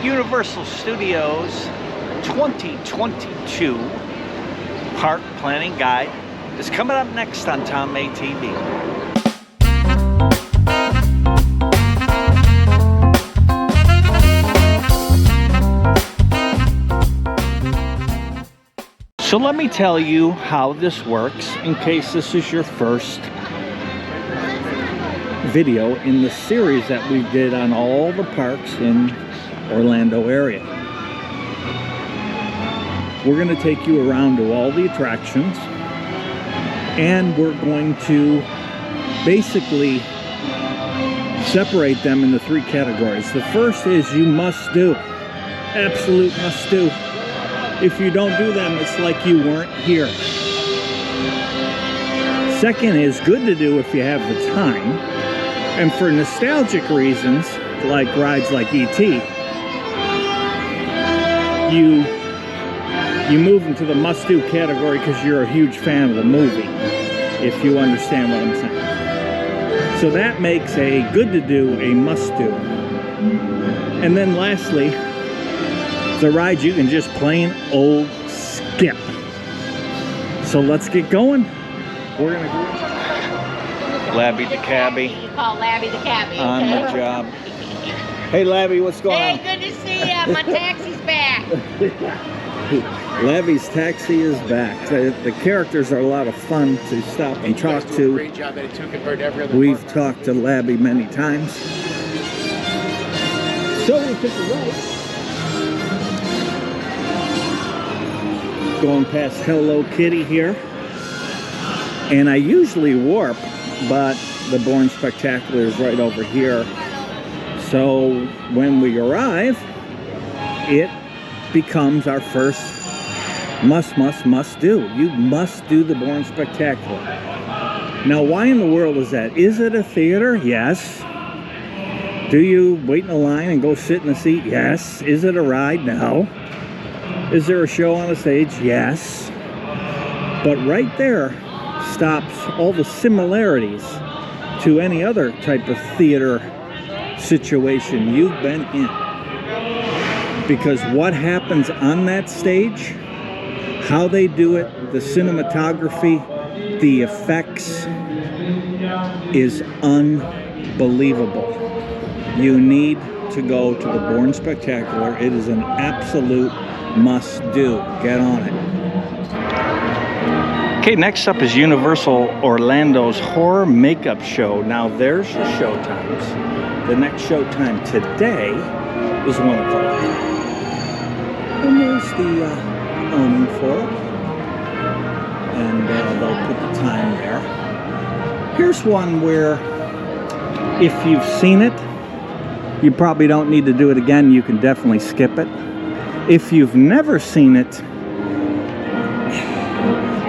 Universal Studios 2022 Park Planning Guide is coming up next on Tom May TV. So let me tell you how this works in case this is your first video in the series that we did on all the parks in Orlando area. We're going to take you around to all the attractions, and we're going to basically separate them into three categories. The first is you must do, absolute must do. If you don't do them, it's like you weren't here. Second is good to do if you have the time. And for nostalgic reasons, like rides like E.T., you move into the must-do category because you're a huge fan of the movie, if you understand what I'm saying. So that makes a good to do a must-do. And then lastly, the ride you can just plain old skip. So let's get going. We're gonna go. Labby the cabbie. You call Labby the cabbie. On the job. Hey Labby, what's going on? Hey, good to see you. My taxi's back. Labby's taxi is back. The characters are a lot of fun to stop and talk to. Great job that it took compared to every other We've park. talked to Labby many times. So we took a right. Going past Hello Kitty here. And I usually warp, but the Born Spectacular is right over here. So when we arrive, it becomes our first must do. You must do the Born Spectacular. Now, why in the world is that? Is it a theater? Yes. Do you wait in a line and go sit in the seat? Yes. Is it a ride? No. Is there a show on the stage? Yes. But right there stops all the similarities to any other type of theater situation you've been in. Because what happens on that stage, how they do it, the cinematography, the effects is unbelievable. You need to go to the Born Spectacular. It is an absolute must do. Get on it. Okay, next up is Universal Orlando's Horror Makeup Show. Now there's your show times. The next show time today is 1 o'clock. And there's the awning for it. And they'll put the time there. Here's one where if you've seen it, you probably don't need to do it again. You can definitely skip it. If you've never seen it,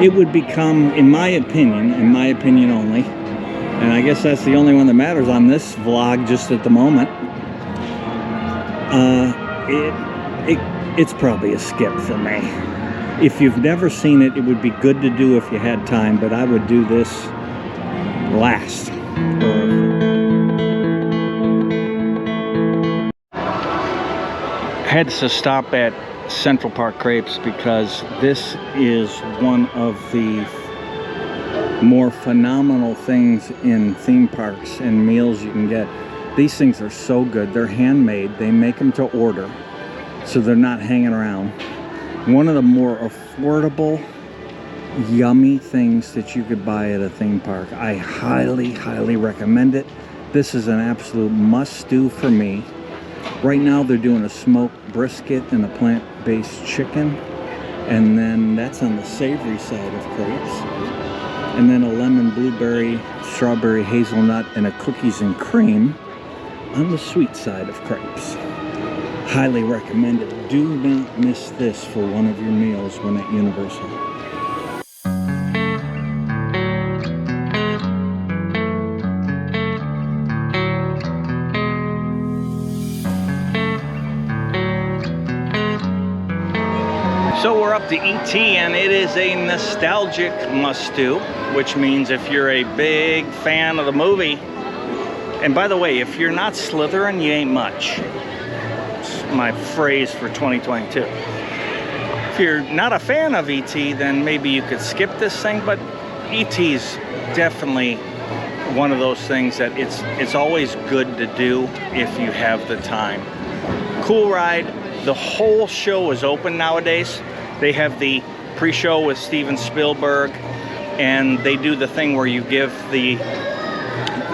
it would become, in my opinion only, and I guess that's the only one that matters on this vlog just at the moment, it's probably a skip for me. If you've never seen it, it would be good to do if you had time, but I would do this last. I had to stop at Central Park Crepes because this is one of the more phenomenal things in theme parks and meals you can get. These things are so good. They're handmade. They make them to order, so they're not hanging around. One of the more affordable, yummy things that you could buy at a theme park. I highly, highly recommend it. This is an absolute must-do for me. Right now they're doing a smoked brisket and a plant-based chicken, and then that's on the savory side of crepes, and then a lemon blueberry, strawberry hazelnut, and a cookies and cream on the sweet side of crepes. Highly recommend it. Do not miss this for one of your meals when at Universal. So we're up to E.T. and it is a nostalgic must-do, which means if you're a big fan of the movie, and by the way, if you're not Slytherin, you ain't much. my phrase for 2022. If you're not a fan of ET, then maybe you could skip this thing, but ET's definitely one of those things that it's always good to do if you have the time. Cool ride. The whole show is open nowadays. They have the pre-show with Steven Spielberg, and they do the thing where you give the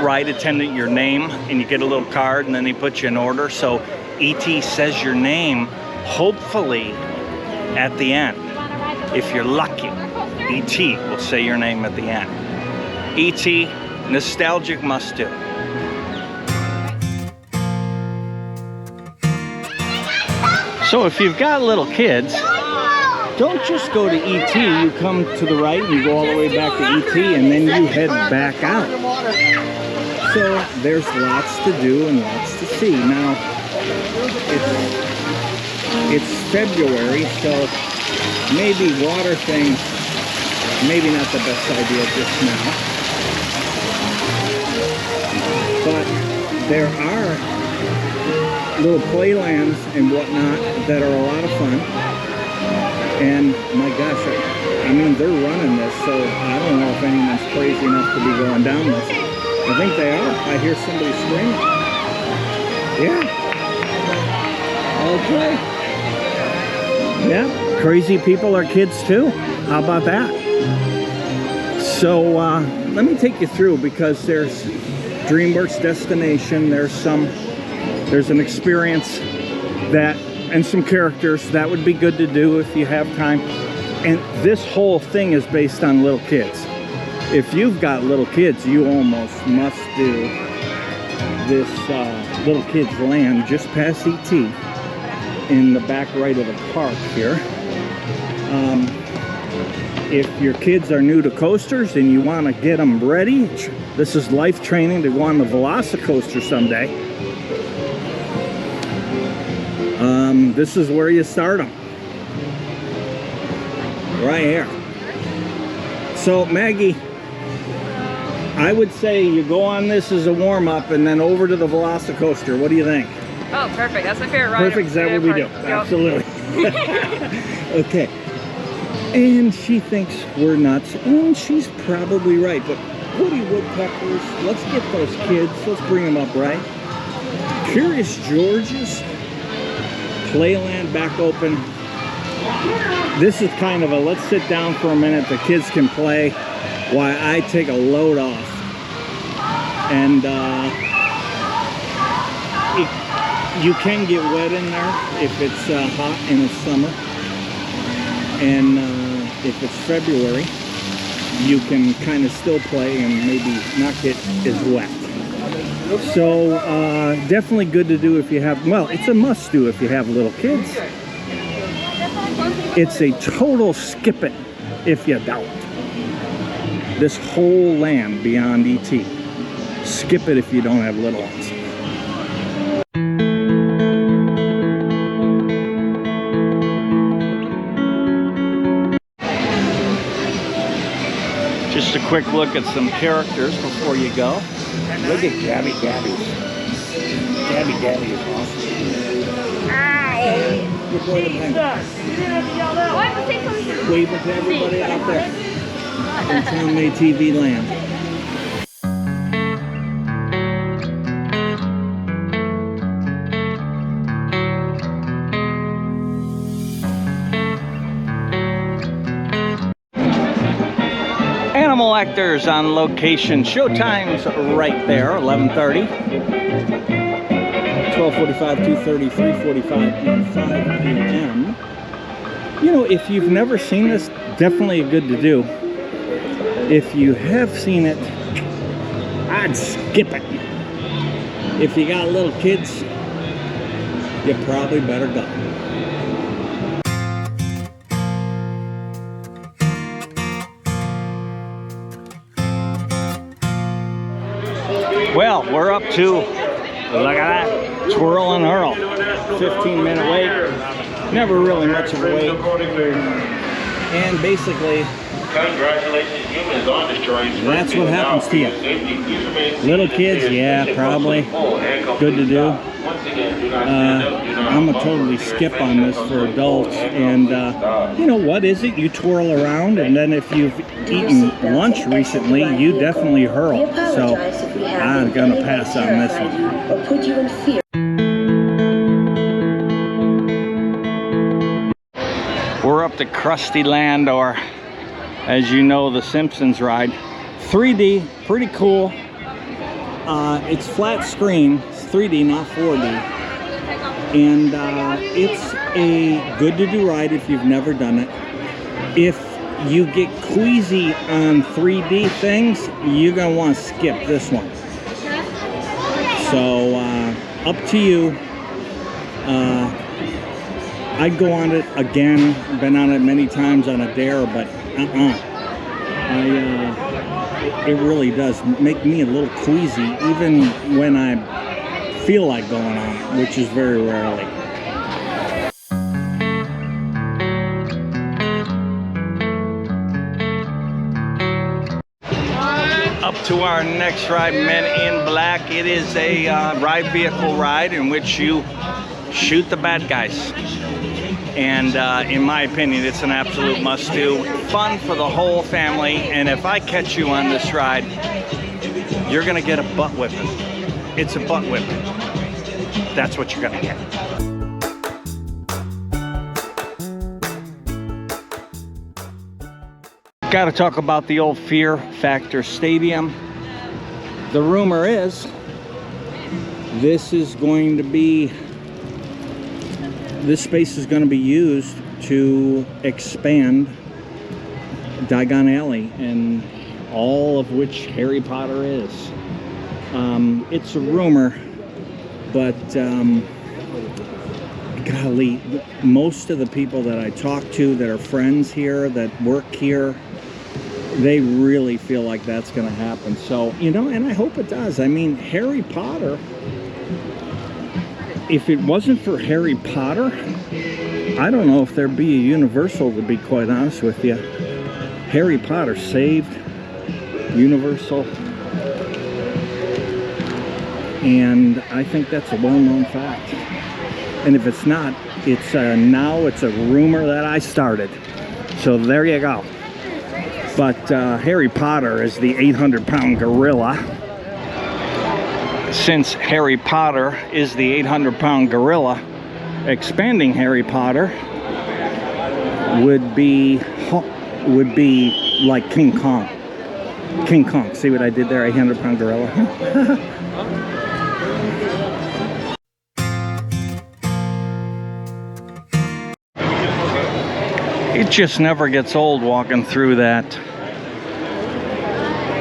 ride attendant your name and you get a little card, and then they put you in order. So ET says your name, hopefully at the end. If you're lucky, ET will say your name at the end. ET, nostalgic must do. So if you've got little kids, don't just go to ET. You come to the right and you go all the way back to ET, and then you head back out. So there's lots to do and lots to see. Now, it's February, so maybe water things, maybe not the best idea just now. But there are little playlands and whatnot that are a lot of fun. And my gosh, I mean, they're running this, so I don't know if anyone's crazy enough to be going down this. I think they are. I hear somebody screaming. Yeah. Okay. Yeah, crazy people are kids too. How about that? So let me take you through, because there's DreamWorks Destination. There's an experience that, and some characters that would be good to do if you have time. And this whole thing is based on little kids. If you've got little kids, you almost must do this little kids land just past ET in the back right of the park here. If your kids are new to coasters and you want to get them ready, this is life training to go on the Velocicoaster someday. This is where you start them. Right here. So Maggie, I would say you go on this as a warm-up and then over to the Velocicoaster. What do you think? Oh, perfect. That's my favorite ride. Perfect. Is that what we do? Yep. Absolutely. Okay. And she thinks we're nuts, and she's probably right. But Woody Woodpeckers, let's get those kids. Let's bring them up, right? Curious George's Playland back open. This is kind of a let's sit down for a minute. The kids can play while I take a load off. And you can get wet in there if it's hot in the summer. And if it's February, you can kind of still play and maybe not get as wet. So definitely good to do if you have, well, it's a must do if you have little kids. It's a total skip it if you don't. This whole land beyond ET. Skip it if you don't have little ones. Just a quick look at some characters before you go. Look at Gabby Gabby. Gabby Gabby is awesome. Good boy to bang. Waving to everybody out there in Town May TV land. Animal Actors on location. Showtime's right there, 11:30, 12:45, 2:30, 3:45, and 5 p.m. You know, if you've never seen this, definitely good to do. If you have seen it, I'd skip it. If you got little kids, you probably better go. Well, we're up to, look at that, Twirling Earl. 15-minute wait. Never really much of a wait. And basically, Congratulations, humans on destroying. That's what happens to you. Little kids, yeah, probably. Good to do. I'm a totally skip on this for adults. And you know, what is it? You twirl around, and then if you've eaten lunch recently, you definitely hurl. So I'm gonna pass on this one. Or put you in fear. We're up to Crusty Land, or as you know, the Simpsons ride. 3D, pretty cool. It's flat screen, it's 3D, not 4D. And it's a good to do ride if you've never done it. If you get queasy on 3D things, you're gonna want to skip this one. So up to you. I'd go on it again. Been on it many times on a dare, but it really does make me a little queasy, even when I feel like going on, which is very rarely. Up to our next ride, Men in Black. It is a ride vehicle ride in which you shoot the bad guys. And in my opinion, it's an absolute must-do. Fun for the whole family. And if I catch you on this ride, you're gonna get a butt whipping. It's a butt whipping. That's what you're gonna get. Got to talk about the old Fear Factor Stadium. The rumor is this space is going to be used to expand Diagon Alley, and all of which Harry Potter is. It's a rumor, but golly, most of the people that I talk to that are friends here, that work here, they really feel like that's going to happen. So, you know, and I hope it does. I mean, Harry Potter, if it wasn't for Harry Potter, I don't know if there'd be a Universal, to be quite honest with you. Harry Potter saved Universal, and I think that's a well-known fact. And if it's not, it's now it's a rumor that I started. So there you go. But Harry Potter is the 800-pound gorilla. Since Harry Potter is the 800-pound gorilla, expanding Harry Potter would be like King Kong. King Kong. See what I did there? 800-pound gorilla. It just never gets old walking through that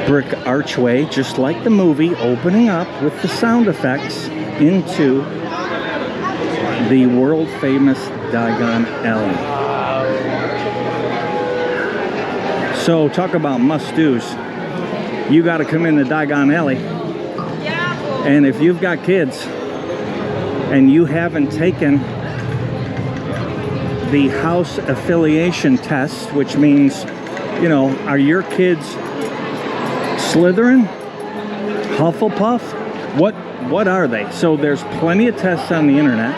brick archway, just like the movie, opening up with the sound effects into the world famous Diagon Alley. So talk about must-dos. You got to come into Diagon Alley, and if you've got kids and you haven't taken the house affiliation test, which means, you know, are your kids Slytherin, Hufflepuff, what are they? So there's plenty of tests on the internet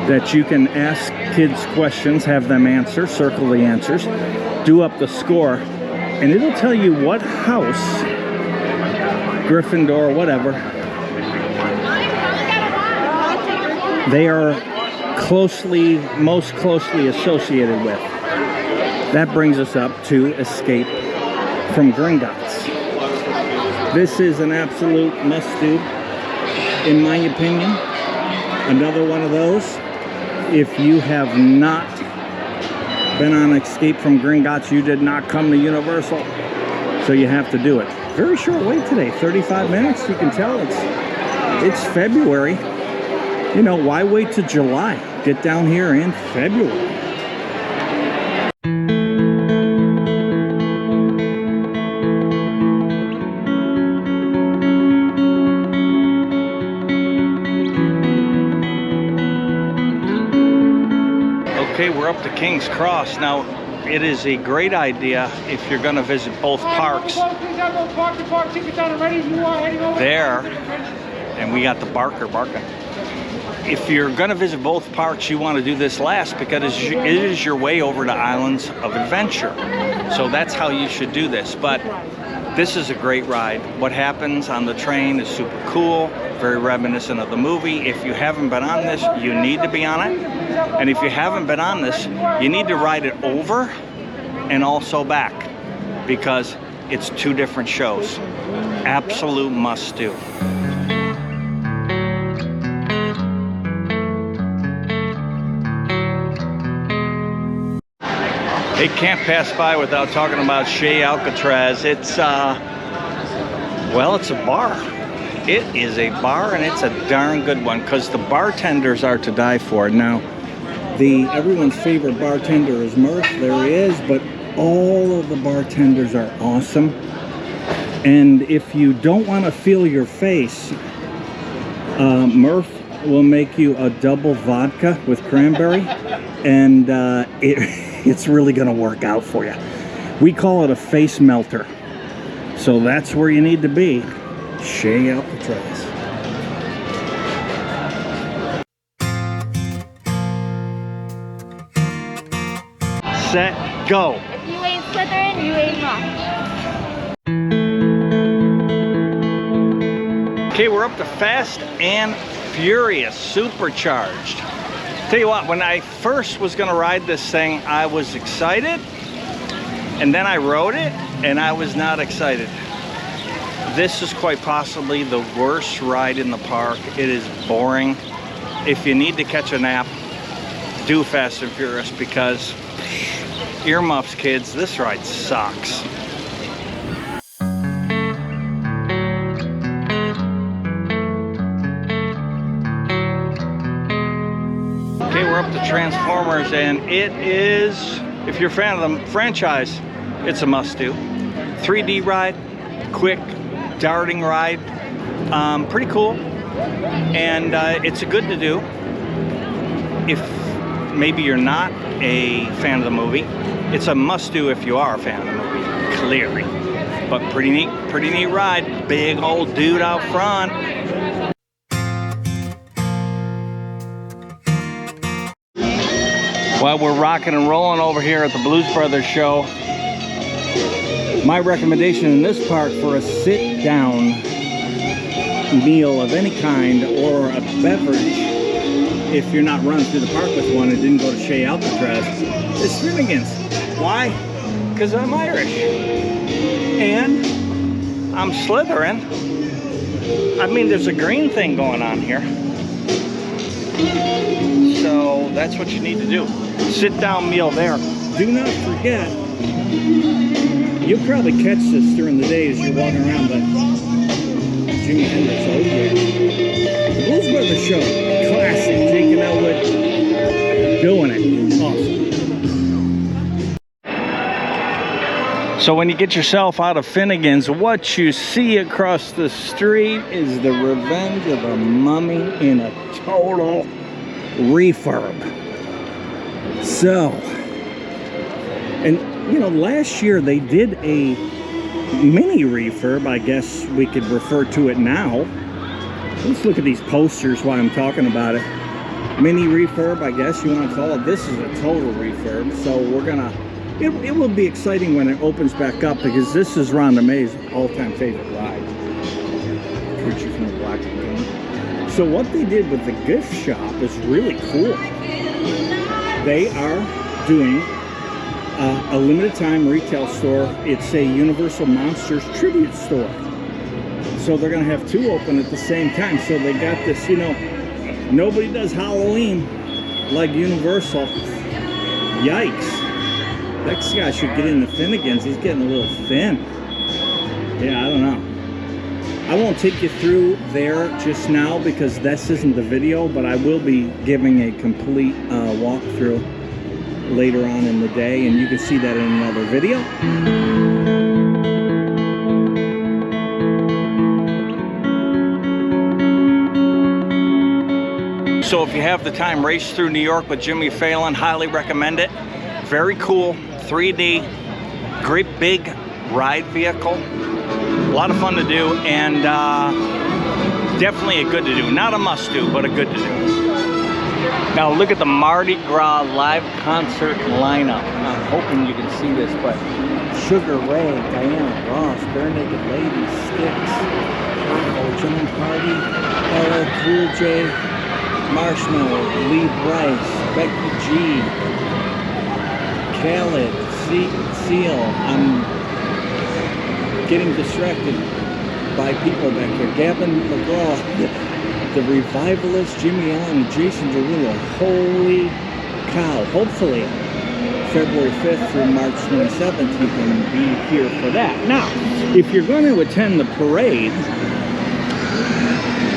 that you can ask kids questions, have them answer, circle the answers, do up the score, and it'll tell you what house, Gryffindor, whatever, they are most closely associated with. That brings us up to Escape from Gringotts. This is an absolute must-do, in my opinion. Another one of those. If you have not been on Escape from Gringotts, you did not come to Universal, so you have to do it. Very short wait today, 35 minutes. You can tell it's February. You know, why wait till July? Get down here in February. Okay, we're up to King's Cross. Now, it is a great idea if you're going to visit both parks. There, and we got the barker barking. If you're going to visit both parks, you want to do this last because it is your way over to Islands of Adventure. So that's how you should do this. But this is a great ride. What happens on the train is super cool, very reminiscent of the movie. If you haven't been on this, you need to be on it. And if you haven't been on this, you need to ride it over and also back because it's two different shows. Absolute must do. It can't pass by without talking about Chez Alcatraz. It's, well, it's a bar. It is a bar, and it's a darn good one because the bartenders are to die for. Now, everyone's favorite bartender is Murph. There he is, but all of the bartenders are awesome. And if you don't want to feel your face, Murph will make you a double vodka with cranberry, and it's really going to work out for you. We call it a face melter. So that's where you need to be. Chez Alcatraz. Set, go. If you ain't Slytherin, you ain't much. Okay, we're up to Fast and Furious Supercharged. Tell you what, when I first was gonna ride this thing, I was excited, and then I rode it, and I was not excited. This is quite possibly the worst ride in the park. It is boring. If you need to catch a nap, do Fast and Furious because earmuffs, kids, this ride sucks. Okay, we're up to Transformers, and it is, if you're a fan of the franchise, it's a must-do. 3D ride, quick, darting ride, pretty cool, and it's a good to do if maybe you're not a fan of the movie. It's a must-do if you are a fan of the movie, clearly. But pretty neat ride. Big old dude out front. While we're rocking and rolling over here at the Blues Brothers show, my recommendation in this park for a sit-down meal of any kind or a beverage, if you're not running through the park with one and didn't go to Chez Alcatraz, is Finnegan's. Why? Because I'm Irish. And I'm Slytherin. I mean, there's a green thing going on here. So that's what you need to do. Sit-down meal there. Do not forget, you'll probably catch this during the day as you're walking around, but Jimi Hendrix, oh yeah. The Blues Brothers show, classic. Jake and Elwood doing it. Awesome. So when you get yourself out of Finnegan's, what you see across the street is the Revenge of the Mummy in a total refurb. So, and you know, last year they did a mini refurb, I guess we could refer to it now. Let's look at these posters while I'm talking about it. Mini refurb, I guess you want to call it. This is a total refurb, so we're gonna, it will be exciting when it opens back up because this is Rhonda May's all-time favorite ride. Creature from the Black Lagoon. So what they did with the gift shop is really cool. They are doing a limited time retail store. It's a Universal Monsters tribute store. So they're gonna have two open at the same time. So they got this, you know, nobody does Halloween like Universal. Yikes. That guy should get into Finnegan's. He's getting a little thin. Yeah, I don't know. I won't take you through there just now because this isn't the video, but I will be giving a complete walkthrough later on in the day, and you can see that in another video. So if you have the time, race through New York with Jimmy Fallon. Highly recommend it. Very cool, 3D, great big ride vehicle. A lot of fun to do, and definitely a good to do. Not a must do, but a good to do. Now look at the Mardi Gras live concert lineup. I'm hoping you can see this, but Sugar Ray, Diana Ross, Bare Naked Ladies, Styx, Earl, John Party, thru, Marshmallow, Lee Bryce, Becky G, Khaled, Seal. I'm getting distracted by people back here. Gavin McGraw, the Revivalist, Jimmy Allen, Jason Derulo. Holy cow. Hopefully, February 5th through March 27th, you can be here for that. Now, if you're going to attend the parade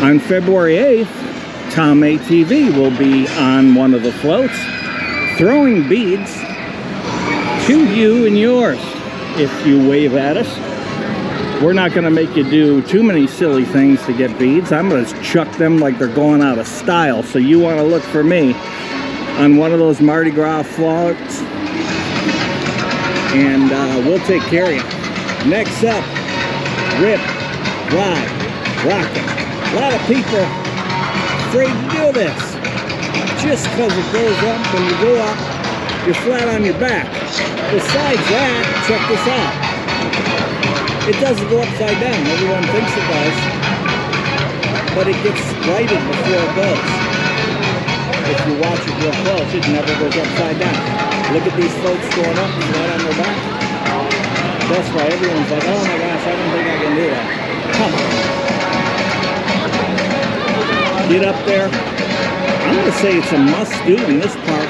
on February 8th, Tom ATV will be on one of the floats, throwing beads to you and yours if you wave at us. We're not going to make you do too many silly things to get beads. I'm going to chuck them like they're going out of style. So you want to look for me on one of those Mardi Gras floats, and we'll take care of you. Next up, Rip, Ride, Rocket. A lot of people afraid to do this. Just because it goes up, when you go up, you're flat on your back. Besides that, check this out. It doesn't go upside down. Everyone thinks it does, but it gets righted before it goes. If you watch it real close, it never goes upside down. Look at these folks going up flat on their back. That's why everyone's like, oh my gosh, I don't think I can do that. Come on. Get up there. I'm going to say it's a must-do in this park.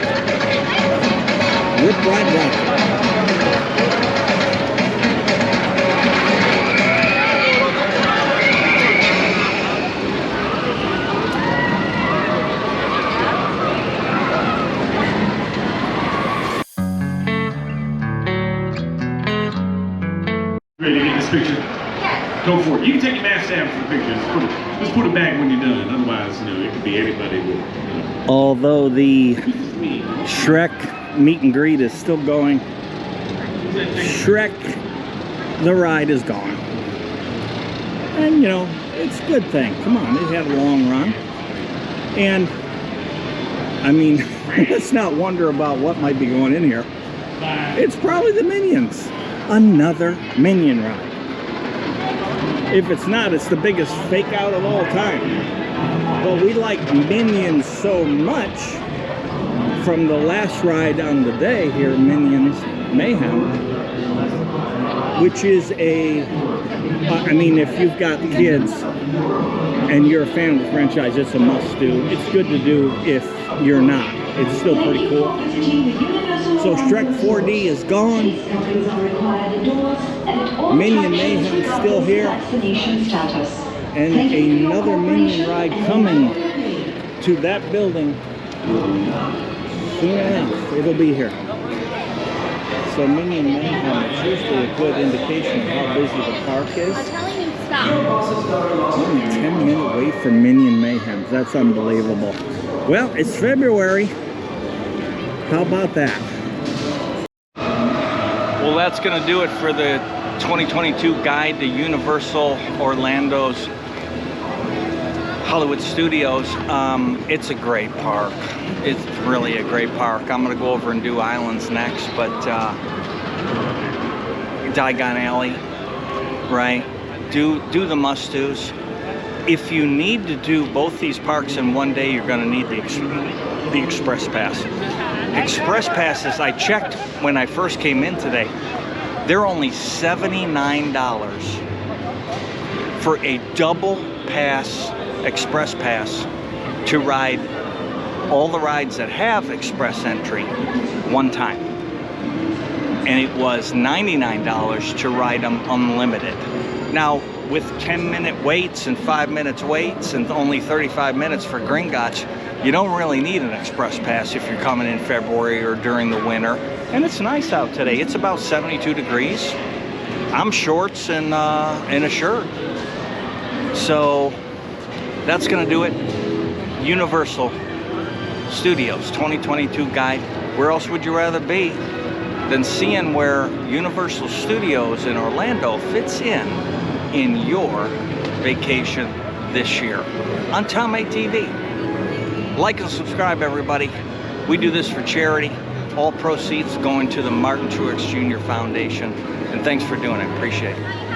Rip, Ride, Rocket. Ready to get this picture? Yes. Go for it. You can take your mask down for the picture. Just put it back when you're done. Otherwise, you know, it could be anybody with, you know. Although the Shrek meet and greet is still going, Shrek, the ride is gone. And, you know, it's a good thing. Come on, it had a long run. And, I mean, let's not wonder about what might be going in here. It's probably the Minions. Another Minion ride. If it's not, it's the biggest fake out of all time. But we like Minions so much from the last ride on the day here, Minion Mayhem, which is a, I mean, if you've got kids and you're a fan of the franchise, it's a must-do. It's good to do if you're not. It's still pretty cool. So Shrek 4D is gone. Minion Mayhem still here. And another Minion ride coming to that building soon enough. It'll be here. So Minion Mayhem is usually a good indication of how busy the park is. I'm telling you, stop. Only 10-minute wait for Minion Mayhem. That's unbelievable. Well, it's February. How about that? Well, that's going to do it for the 2022 guide to Universal Orlando's Hollywood Studios. It's a great park. It's really a great park. I'm going to go over and do Islands next, but Diagon Alley, right? Do the must-dos. If you need to do both these parks in one day, you're going to need the Express Pass. Express Passes, I checked when I first came in today, they're only $79 for a double pass, Express Pass, to ride all the rides that have express entry one time. And it was $99 to ride them unlimited. Now, with 10-minute waits and 5 minutes waits and only 35 minutes for Gringotts, you don't really need an express pass if you're coming in February or during the winter. And it's nice out today. It's about 72 degrees. I'm shorts and a shirt. So that's gonna do it. Universal Studios 2022 guide. Where else would you rather be than seeing where Universal Studios in Orlando fits in your vacation this year on Tom A TV. Like and subscribe, everybody. We do this for charity. All proceeds going to the Martin Truex Jr. Foundation. And thanks for doing it. Appreciate it.